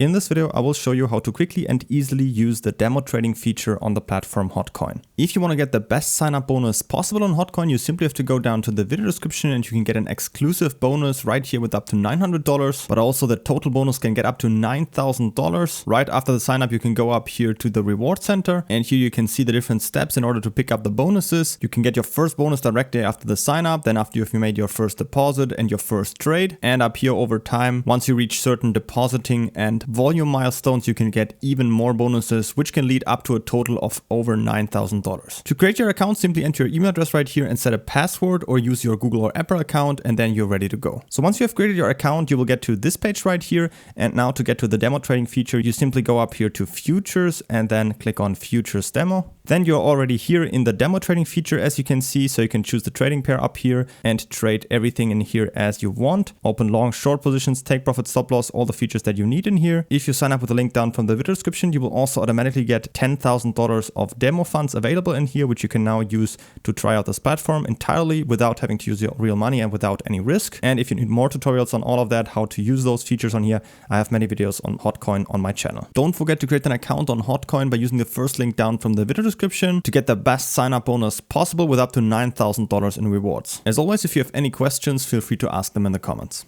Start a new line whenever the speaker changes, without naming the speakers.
In this video, I will show you how to quickly and easily use the demo trading feature on the platform Hotcoin. If you want to get the best sign-up bonus possible on Hotcoin, you simply have to go down to the video description and you can get an exclusive bonus right here with up to $900, but also the total bonus can get up to $9,000. Right after the sign-up, you can go up here to the reward center, and here you can see the different steps in order to pick up the bonuses. You can get your first bonus directly after the sign-up, then after you've made your first deposit and your first trade, and up here over time, once you reach certain depositing and volume milestones, you can get even more bonuses, which can lead up to a total of over $9,000. To create your account, simply enter your email address right here and set a password, or use your Google or Apple account, and then you're ready to go. So once you have created your account, you will get to this page right here. And now to get to the demo trading feature, you simply go up here to futures and then click on futures demo. Then you're already here in the demo trading feature, as you can see. So you can choose the trading pair up here and trade everything in here as you want. Open long, short positions, take profit, stop loss, all the features that you need in here. If you sign up with the link down from the video description, you will also automatically get $10,000 of demo funds available in here, which you can now use to try out this platform entirely without having to use your real money and without any risk. And if you need more tutorials on all of that, how to use those features on here, I have many videos on Hotcoin on my channel. Don't forget to create an account on Hotcoin by using the first link down from the video description to get the best sign-up bonus possible with up to $9,000 in rewards. As always, if you have any questions, feel free to ask them in the comments.